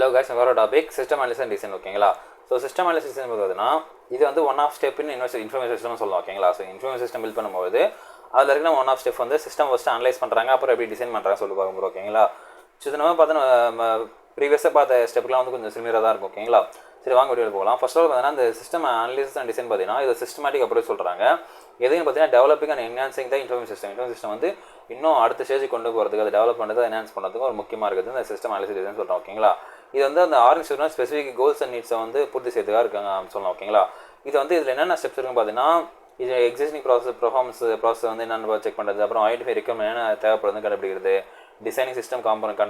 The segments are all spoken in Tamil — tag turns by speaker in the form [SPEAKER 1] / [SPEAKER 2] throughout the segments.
[SPEAKER 1] Hello guys, our topic system analysis and design. ஓகேங்களா? ஸோ சிஸ்டம் அனாலிசிஸ் பார்த்தீங்கன்னா இது வந்து one of step in information system சொல்லலாம். ஓகேங்களா? ஸோ இன்ஃபர்மேஷன் சிஸ்டம் பில்ட் பண்ணும்போது அதில் இருக்கிற ஒன் ஆஃப் ஸ்டெப் வந்து சிஸ்டம் ஃபஸ்ட்டு அனலைஸ் பண்ணுறாங்க, அப்புறம் எப்படி டிசைன் பண்ணுறாங்க சொல்லி பார்க்கும்போது. ஓகேங்களா? ஸோ இது நம்ம பார்த்தோன்னா ப்ரீவியஸாக பார்த்த ஸ்டெப்லாம் வந்து கொஞ்சம் சிமிலராக தான் இருக்கும். ஓகேங்களா? சரி, வாங்க வீடியோ போகலாம். ஃபர்ஸ்ட் ஆஃப் பார்த்தீங்கன்னா இந்த சிஸ்டம் அனாலிசிஸ் அண்ட் டிசைன் பார்த்தீங்கன்னா இது சிஸ்டமேட்டிக் அப்ரோச் சொல்கிறாங்க. எதுன்னு பார்த்தீங்கன்னா developing and enhancing the information system வந்து இன்னும் அடுத்த ஸ்டேஜுக்கு கொண்டு போகிறதுக்கு, அதை டெவலப் பண்ணுறது, என்ஹான்ஸ் பண்ணுறதுக்கு ஒரு முக்கியமாக இருக்குது இந்த சிஸ்டம் அனாலிசிஸ் டிசைன் சொல்கிறோம். ஓகேங்களா? இது வந்து அந்த ஆர்கனைசேஷன் ஸ்பெசிஃபிக் கோல்ஸ் அண்ட் நீட்ஸை வந்து பூர்த்தி செய்யறதுக்காக இருக்காங்க சொல்லலாம். ஓகேங்களா? இது வந்து இதில் என்னென்ன ஸ்டெப்ஸ் இருக்குன்னு பார்த்தீங்கன்னா இது எக்ஸிஸ்டிங் ப்ராசஸ் வந்து என்னென்ன செக் பண்ணுறது, அப்புறம் ஐடென்டிஃபை ரெக்யர்மெண்ட் என்ன தேவைப்படுறது கண்டுபிடிக்கிறது, டிசைனிங் சிஸ்டம் காம்பனன்ட்ஸ்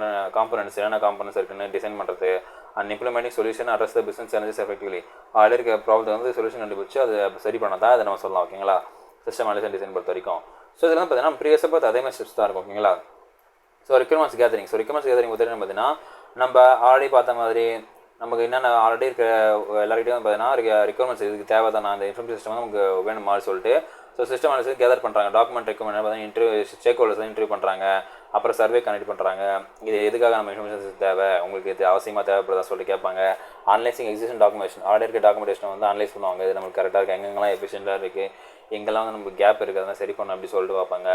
[SPEAKER 1] என்னென்ன காம்பனன்ட்ஸ் இருக்குன்னு டிசைன் பண்ணுறது, and implementing solution address the business challenges effectively. அதில் இருக்க ப்ராப்ளம் வந்து சொல்யூஷன் கண்டுபிடிச்சு அதை சரி பண்ணதான் அதை நம்ம சொல்லலாம். ஓகேங்களா? சிஸ்டம் அனாலிசிஸ் டிசைன் பொறுத்த வரைக்கும் ஸோ இதில் வந்து பார்த்தீங்கன்னா ப்ரீவியஸாக பார்த்து அதே மாதிரி ஸ்டெப்ஸ் தான் இருக்கும். ஓகேங்களா? ஸோ ரிக்வயர்மெண்ட்ஸ் கேதரிங் பார்த்தீங்கன்னா பார்த்தீங்கன்னா நம்ம ஆல்ரெடி பார்த்த மாதிரி நமக்கு என்னென்ன ஆல்ரெடி இருக்க எல்லாருக்கிட்டையும் பார்த்தீங்கன்னா ரிக்வயர்மெண்ட்ஸ் இதுக்கு தேவை தான், அந்த இன்ஃபர்மேஷன் சிஸ்டம் நமக்கு வேணும் மாதிரி சொல்லிட்டு ஸோ சிஸ்டம் அனாலிசிஸ் கேதர் பண்ணுறாங்க. டாக்குமெண்ட் ரெக்வயர்மெண்ட் பார்த்தீங்கன்னா இன்டர்வியூ ஸ்டேக் ஹோல்டர்ஸ் இன்டர்வியூ பண்ணுறாங்க, அப்புறம் சர்வே கனெக்ட் பண்ணுறாங்க. இது எதுக்காக நம்ம இன்ஃபர்மேஷன் தேவை, உங்களுக்கு இது அவசியமாக தேவைப்படுதா சொல்லிட்டு கேட்பாங்க. அனலைசிங் எக்ஸிஸ்டிங் டாக்குமெண்டேஷன், ஆல்ரெடி இருக்க டாக்குமெண்டேஷன் வந்து அனலைஸ் பண்ணுவாங்க. இது நமக்கு கரெக்டாக இருக்குது, எங்கெங்கெல்லாம் எஃபிஷியண்டாக இருக்குது, எங்கெல்லாம் வந்து நமக்கு கேப் இருக்குது, அதெல்லாம் சரி பண்ணணும் அப்படி சொல்லிட்டு பார்ப்பாங்க.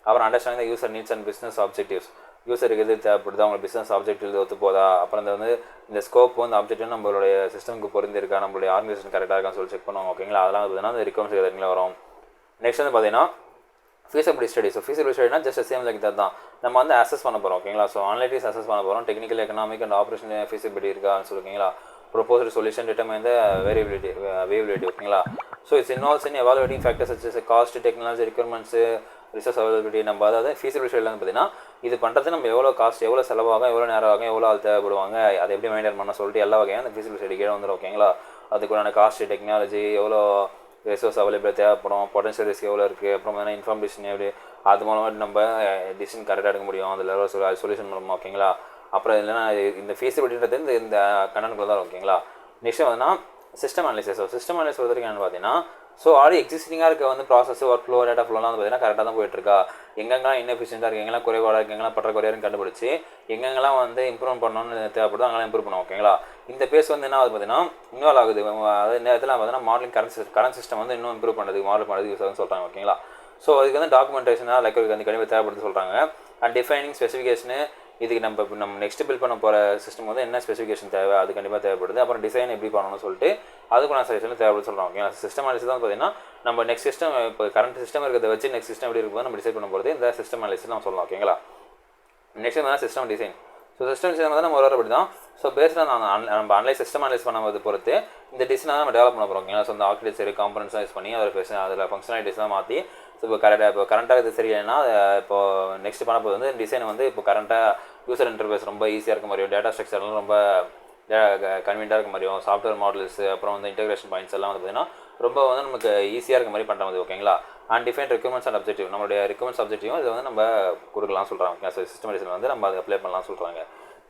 [SPEAKER 1] அப்புறம் understanding the user needs and business objectives, யூசருக்கு எது தேவைப்படுது, அவங்க பிஸ்னஸ் ஆப்ஜெக்டிவ் ஒத்து போதா, அப்புறம் வந்து இந்த ஸ்கோப் வந்து ஆப்ஜெக்டிவ் நம்மளுடைய சிஸ்டமுக்கு பொருந்திருக்கா, நம்மளுடைய ஆர்கனைசேஷன் கரெக்டாக இருக்கான்னு சொல்லி செக் பண்ணுவாங்க. ஓகேங்களா? அதெல்லாம் பார்த்தீங்கன்னா அந்த ரிக்வயர்மெண்ட்ஸ் கேதரிங்கில் வரும். நெக்ஸ்ட் வந்து பார்த்தீங்கன்னா ஃபீஸபிலிட்டி ஸ்டடி. ஸோ ஃபீஸபிலிட்டி ஸ்டடினா ஜஸ்ட் சேம் லைக் தான் நம்ம வந்து அசஸ் பண்ண போகிறோம். ஓகேங்களா? ஸோ அனலிட்டிக்ஸ் அசஸ் பண்ண போகிறோம். Technical, economic and operation feasibility இருக்கான்னு சொல்லுவீங்களா, proposal solution determine the variability. ஓகேங்களா? So it's involves in evaluating factors such as cost, technology, requirements, resource availability. நம்ம அதாவது ஃபீஸபிலிட்டி ஸ்டடியில் வந்து பார்த்தீங்கன்னா இது பண்ணுறது நம்ம எவ்வளோ காஸ்ட், எவ்வளோ செலவாகும், எவ்வளோ நேரம் ஆகும், எவ்வளோ ஆள் தேவைப்படுவாங்க, அதை எப்படி மெயின்டைன் பண்ண சொல்லிட்டு எல்லா வகையான அந்த ஃபீஸபிலிட்டி ஸ்டடி கீழே வந்துடும். ஓகேங்களா? அதுக்குள்ளான காஸ்ட், டெக்னாலஜி, எவ்வளோ ரிசோர்ஸ் அவைலபிள் தேவைப்படும், பொட்டன்ஷியல் ரிஸ்க் எவ்வளோ இருக்குது, அப்புறம் பார்த்தீங்கன்னா இன்ஃபர்மேஷன் எப்படி, அது மூலமாக நம்ம டிசிஷன் கரெக்டாக எடுக்க முடியும், அதில் சொல்யூஷன் மூலமாக. ஓகேங்களா? அப்புறம் இல்லைன்னா இந்த ஃபீஸிபிலிட்டின்றது இந்த கண்டனுக்குள்ள தான். ஓகேங்களா? நெக்ஸ்ட் வந்துன்னா சிஸ்டம் அனாலிசிஸ். சிஸ்டம் அனாலிசிஸ் பொறுத்த வரைக்கும் என்ன பார்த்தீங்கன்னா ஸோ ஆல்ரெடி எக்ஸிஸ்டிங்காக இருக்க வந்து ப்ராசஸ், ஒர்க் ஃப்ளோ, டேட்டா ஃப்ளோலாம் வந்து பார்த்தீங்கன்னா கரெக்டாக தான் போயிட்டுருக்கா, எங்கெங்கெல்லாம் இன்னெஃபிஷியண்டாக இருக்குது, எங்கெல்லாம் குறைவாக இருக்குது, எங்கெல்லாம் பற்றாக்குறையாருன்னு கண்டுபிடிச்சி எங்கெங்கெல்லாம் வந்து இம்ப்ரூவ் பண்ணணும்னு தேவைப்படுது அங்கெல்லாம் இம்ப்ரூவ் பண்ணுவோம். ஓகேங்களா? இந்த பேஸ் வந்து என்ன ஆகுது பார்த்தீங்கன்னா இன்வால்வ் ஆகுது. அதே நேரத்தில் பார்த்தீங்கன்னா மாடலிங் கரண்ட் சிஸ்டம் வந்து இன்னும் இம்ப்ரூவ் பண்ணுறதுக்கு, மாடல் பண்ணுறதுக்கு யூஸ் ஆகுதுன்னு சொல்கிறாங்க. ஓகேங்களா? ஸோ அதுக்கு வந்து டாக்குமெண்டேஷனாக லைக் வந்து கண்டிப்பாக தேவைப்படுது சொல்கிறாங்க. அண்ட் டிஃபைனிங் ஸ்பெசிஃபிகேஷனு, இதுக்கு நம்ம நெக்ஸ்ட் பில்ட் பண்ண போகிற சிஸ்டம் வந்து என்ன ஸ்பெசிஃபிகேஷன் தேவை அது கண்டிப்பாக தேவைப்படுது. அப்புறம் டிசைன் எப்படி பண்ணணும்னு சொல்லிட்டு அதுக்குள்ள சஜஷன் தேவைப்படுது சொல்கிறாங்க. ஓகேங்களா? சிஸ்டம் அனாலிசிஸ் தான் பார்த்தீங்கன்னா நம்ம நெக்ஸ்ட் சிஸ்டம் இப்போ கரண்ட் சிஸ்டம் இருக்கிறத வச்சு நெக்ஸ்ட் சிஸ்டம் எப்படி இருக்கும்போது நம்ம டிசைட் பண்ண போகிறது இந்த சிஸ்டம் அனாலிசிஸ் நம்ம சொல்லலாம். ஓகேங்களா? நெக்ஸ்ட் வந்து system design. So system design வந்து நம்ம ஒரு அப்படி தான். ஸோ பேஸ்டாக நம்ம சிஸ்டம் அனலைஸ் பண்ணும்போது பொறுத்து இந்த டிசைனை தான் நம்ம டெவலப் பண்ண போகிறோம். ஓகேங்களா? ஸோ அந்த ஆர்கிடெக்சர் காம்பனன்ட்ஸ்லாம் யூஸ் பண்ணி அதில் ஃபங்க்ஷனாலிட்டிஸ்லாம் மாற்றி ஸோ இப்போ கரண்ட்டாக இது சரியில்லைன்னா இப்போது நெக்ஸ்ட் பண்ண போது வந்து டிசைன் வந்து இப்போ கரண்ட்டாக யூசர் இன்டர்ஃபேஸ் ரொம்ப ஈஸியாக இருக்க மாதிரியும், டேட்டா ஸ்ட்ரக்சர்லாம் ரொம்ப கன்வீனியாக இருக்க மாதிரியும், சாஃப்ட்வேர் மாடல்ஸ், அப்புறம் வந்து இன்டெகிரேஷன் பாயிண்ட்ஸ் எல்லாம் வந்து பார்த்தீங்கன்னா ரொம்ப வந்து நமக்கு ஈஸியாக இருக்க மாதிரி பண்ணுற மாதிரி. ஓகேங்களா? And define requirements and objective, நம்மளுடைய ரெக்யர்மெண்ட்ஸ் அப்ஜெக்டிவும் இதை வந்து நம்ம கொடுக்கலாம் சொல்கிறாங்க. சிஸ்டம் டிசைன் வந்து நம்ம அதை அப்ளை பண்ணலாம் சொல்கிறாங்க.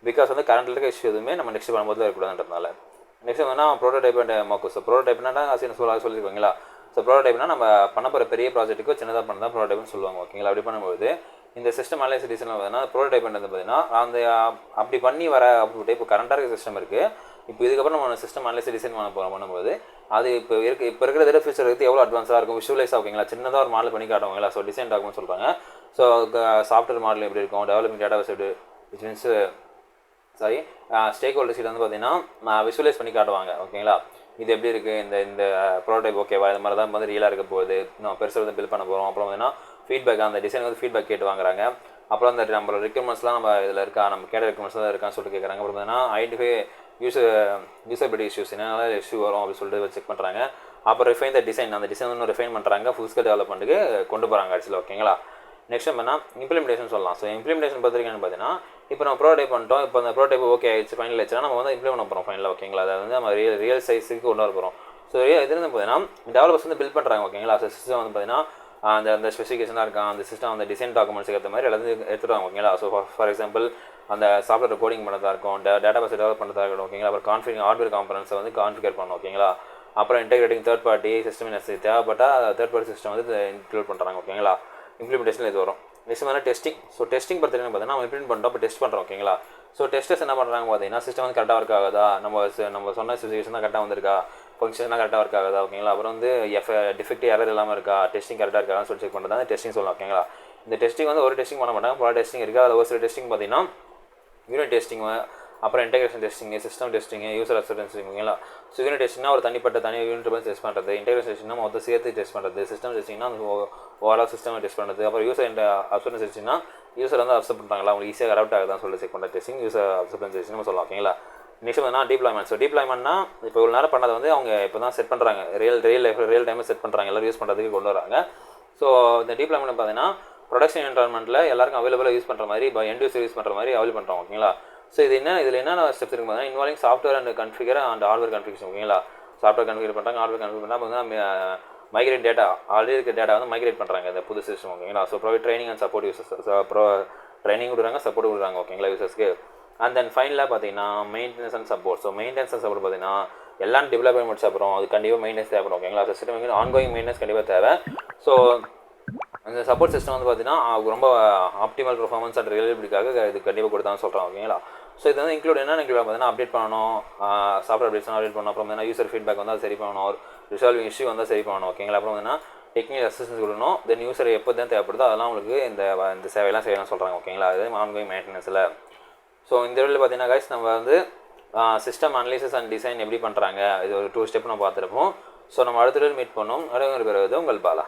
[SPEAKER 1] பிகாஸ் வந்து கரண்ட் இருக்க இஷ்யூ எதுவுமே நம்ம நெக்ஸ்ட் பண்ணும்போது இருக்கக்கூடாதுன்றதுனால. நெக்ஸ்ட் வந்து ப்ரோட்டோடைப் அண்ட் மார்க்கஸ். ஸோ ப்ரோட்டோடைப்னா சொல்லியிருக்கீங்களா? ஸோ ப்ரோட்டோடைப்னா நம்ம பண்ண போகிற பெரிய ப்ராஜெக்ட்டுக்கு சின்னதாக பண்ண தான் ப்ரோட்டோடைப்னு சொல்லுவாங்க. ஓகேங்களா? அப்படி பண்ணும்போது இந்த சிஸ்டம் அனாலிசிஸ் டிசைன் பார்த்தீங்கன்னா ப்ரோட்டோடைப் பண்ணுறது பார்த்தீங்கன்னா அந்த அப்படி பண்ணி வர அவுட்புட் இப்போ கரண்டாக இருக்க சிஸ்டம் இருக்குது, இப்போ இதுக்கப்புறம் நம்ம சிஸ்டம் அனாலிசிஸ் டிசைன் பண்ணும்போது அது இப்போ இருக்கிற டேட்டா ஃபியூச்சர் இருக்குது எவ்வளோ அட்வான்ஸாக இருக்கும், விஷுவலைஸ் ஆகுங்களா, சின்னதாக ஒரு மாடல் பண்ணி காட்டுவாங்களா. ஸோ டிசைன் டாக்குமெண்ட் சொல்கிறாங்க. ஸோ சாஃப்ட்வேர் மாடல் எப்படி இருக்கும், டெவலப்பிங் டேட்டா பேஸ் எப்படி, விச் மீன்ஸ் ஸ்டேக் ஹோல்டர்ஸ் வந்து பார்த்தீங்கன்னா விஷுவலைஸ் பண்ணி காட்டுவாங்க. ஓகேங்களா? இது எப்படி இருக்குது, இந்த ப்ரோட்டோடைப் ஓகேவா, இந்த மாதிரி தான் வந்து ரியலாக இருக்க போகுது, நம்ம பெருசாக வந்து பில்ட் பண்ண போகிறோம். அப்புறம் பார்த்தீங்கன்னா ஃபீட்பேக், அந்த டிசைன் வந்து ஃபீட்பேக் கேட்டு வாங்குறாங்க. அப்புறம் அந்த நம்மளோட ரிக்வயர்மெண்ட்ஸ்லாம் நம்ம இதில் இருக்கா, நம்ம கேட்ட ரிக்வயர்மெண்ட்ஸ் தான் இருக்கான்னு சொல்லிட்டு கேட்குறாங்க. அப்புறம் பார்த்தீங்கன்னா ஐடென்டிஃபை யூசபிலிட்டி இஷ்யூஸ், என்னென்ன இஷ்யூ வரும் அப்படின்னு சொல்லிட்டு செக் பண்ணுறாங்க. அப்புறம் ரிஃபைன் த டிசைன், அந்த டிசைன் வந்து ரிஃபைன் பண்ணுறாங்க, ஃபுல் ஸ்கேல் டெவலப்மெண்ட்டுக்கு கொண்டு போகிறாங்க ஆக்சுவலாக. ஓகேங்களா? நெக்ஸ்ட் என்ன இம்ப்ளிமெண்டேஷன் சொல்லலாம். ஸோ இம்ப்ளிமெண்டேஷன் பார்த்துருக்கீங்கன்னு பார்த்தீங்கன்னா இப்போ நம்ம ப்ரோடைப் பண்ணிட்டோம், இப்போ அந்த ப்ரோடைப் ஓகே ஆயிடுச்சு, ஃபைனல் ஆச்சுன்னா நம்ம வந்து இம்ப்ளிமெண்ட் பண்ண போகிறோம் ஃபைனலாக. ஓகேங்களா? அதை வந்து நம்ம ரியல் சைஸுக்கு கொண்டு வர போகிறோம். ஸோ இது வந்து பார்த்தீங்கன்னா டெவலப்பர்ஸ் வந்து பில்ட் பண்ணுறாங்க. ஓகேங்களா? ஸோ சிஸ்டம் வந்து பார்த்தீங்கன்னா அந்த ஸ்பெசிஃபிகேஷனாக இருக்கான், அந்த சிஸ்டம் அந்த டிசைன் டாக்குமெண்ட்ஸுக்கு ஏற்ற மாதிரி எல்லாத்தையும் எடுத்துகிட்டு. ஓகேங்களா? ஸோ ஃபார் எக்ஸாம்பிள் அந்த சாஃப்ட்வேர் கோடிங் பண்ணுறதா இருக்கும், டேட்டா பேஸ் டெவலப் பண்ணுறதா இருக்கட்டும். ஓகேங்களா? அப்புறம் ஹார்ட்வேர் காம்பனன்ஸை வந்து கான்ஃபிகர் பண்ணணும். ஓகேங்களா? அப்புறம் இன்டெகிரேட்டிங் தேர்ட் பார்ட்டி சிஸ்டம் தேவைப்பட்டால் தேர்ட் பார்ட்டி சிஸ்டம் வந்து இன்க்ளூட் பண்ணுறாங்க. ஓகேங்களா? இம்ப்ளிமெண்டேஷன் இது வரும். நெக்ஸ்ட் வந்து டெஸ்டிங். ஸோ டெஸ்டிங் பொறுத்தவரைக்கும் பார்த்தீங்கன்னா நம்ம இம்ப்ளிமெண்ட் பண்ணுறோம், இப்போ டெஸ்ட் பண்ணுறோம். ஓகேங்களா? ஸோ டெஸ்டர்ஸ் என்ன பண்ணுறாங்க பார்த்தீங்கன்னா சிஸ்டம் வந்து கரெக்டாக ஒர்க் ஆகுதா, நம்ம சொன்ன சிச்சுவேஷன் தான் கரெக்டாக வந்திருக்கா, ஃபங்க்ஷன்லாம் கரெக்டாக ஒர்க் ஆகுதா ஓகேங்களா. அப்புறம் வந்து டிஃபெக்ட் எரர் இல்லாமல் இருக்கா, டெஸ்டிங் கரெக்டாக இருக்கான்னு சொல்லி செக் பண்ணுறது தான் டெஸ்டிங் சொல்லலாம் ஓகேங்களா. இந்த டெஸ்டிங் வந்து ஒரு டெஸ்டிங் பண்ண மாட்டாங்க, பல டெஸ்டிங் இருக்குது. அதில் ஒரு சில டெஸ்டிங் பார்த்தீங்கன்னா யூனிட் டெஸ்டிங், அப்புறம் integration testing, system testing, user acceptance ஓகேங்களா. ஸோ யூனிட் டெஸ்டிங்னா ஒரு தனி யூனிட் வந்து டெஸ்ட் பண்ணுறது, இன்டெகிரேஷன் டெஸ்டிங்னா மொத்தம் சேர்த்து டெஸ்ட் பண்ணுறது, சிஸ்டம் டெஸ்டிங்னா அந்த ஓவரால் சிஸ்டம் டெஸ்ட் பண்ணுறது, அப்புறம் யூசர் அக்செப்டன்ஸ் டெஸ்டிங்னா யூசர் வந்து அக்செப்ட் பண்ணுறாங்களா, அவங்க ஈஸியாக கரெக்ட் ஆகுதான்னு சொல்லி செக் பண்ணுற டெஸ்டிங் யூசர் அக்செப்டன்ஸ் டெஸ்டிங் நம்ம சொல்லலாம் ஓகேங்களா. நெக்ஸ்ட் வந்து டிப்ளாய்மெண்ட். ஸோ டிப்ளாய்மெண்ட்னா இப்போ ஒரு நேரம் பண்ணதை வந்து அவங்க இப்போ தான் செட் பண்ணுறாங்க, ரியல் டைமில் செட் பண்ணுறாங்க, எல்லோரும் யூஸ் பண்ணுறதுக்கு கொண்டு வராங்க. ஸோ இந்த டிப்ளாய்மெண்ட் பார்த்தீங்கன்னா ப்ரொடக்ஷன் என்வரான்மெண்ட்டில் எல்லாருக்கும் அவைலபிளாக யூஸ் பண்ணுற மாதிரி எண்ட் யூசர் யூஸ் பண்ணுற மாதிரி அவைல் பண்ணுறோம் ஓகேங்களா. ஸோ இதில் என்னென்ன ஸ்டெப்ஸ் இருக்குது பார்த்தீங்கன்னா involving software and configure and hardware configuration ஓகேங்களா. சாஃப்ட்வேர் கன்ஃபிகர் பண்ணுறாங்க, ஹார்ட்வேர் கன்ஃபிகர் பண்ணால் பார்த்தீங்கன்னா மைக்ரேட் டேட்டா, ஆல்ரெடி இருக்க டேட்டா வந்து மைக்ரேட் பண்ணுறாங்க இந்த புது சிஸ்டம் ஓகேங்களா. So provide training and support users, அப்புறம் ட்ரைனிங் கொடுக்குறாங்க, சப்போர்ட் கொடுக்குறாங்க ஓகேங்களா யூசர்ஸ்க்கு. அண்ட் தென் ஃபைனலாக பார்த்தீங்கன்னா maintenance and support. So maintenance and support பார்த்தீங்கன்னா எல்லாம் டெவலப்மெண்ட் முடிச்ச அப்புறம் அது கண்டிப்பாக மெயின்டெனன்ஸ் தேவைப்படும் ஓகேங்களா. சிஸ்டம் வந்து ஆன்கோயிங் மெயின்டெனன்ஸ் கண்டிப்பாக தேவை. ஸோ அந்த சப்போர்ட் சிஸ்டம் வந்து பார்த்தீங்கன்னா ரொம்ப ஆப்டிமல் பர்ஃபார்மன்ஸ் அண்ட் ரிலையபிலிட்டிக்காக இது கண்டிப்பாக கொடுத்தான்னு சொல்கிறாங்க ஓகேங்களா. ஸோ இது வந்து இன்க்ளூட் பார்த்தீங்கன்னா அப்டேட் பண்ணணும், சாஃப்ட்வேர் அப்டேட்ஸ்லாம் அப்டேட் பண்ணணும், அப்புறம் வந்து யூசர் ஃபீட்பேக் வந்து சரி பண்ணணும், ஒரு ரிசால்விங் இஷ்யூ வந்து சரி பண்ணணும் ஓகேங்களா. அப்புறம் வந்து டெக்னிக்கல் அசிஸ்டன்ஸ் கொடுக்கணும், தென் யூசர் எப்போ தான் தேவைப்படுதோ அதெல்லாம் உங்களுக்கு இந்த சேவையெல்லாம் செய்யலாம் சொல்கிறாங்க ஓகேங்களா. அது ஆன்கோயிங் மெயின்டெனன்ஸில். ஸோ இந்த வீடியோவில் பார்த்தீங்கன்னா கைஸ் நம்ம வந்து சிஸ்டம் அனலைசிஸ் அண்ட் டிசைன் எப்படி பண்ணுறாங்க இது ஒரு 2 ஸ்டெப் நம்ம பார்த்துருப்போம். ஸோ நம்ம அடுத்த வீடியோவில் மீட் பண்ணோம். அடுத்த பேர் உங்கள் பாலா.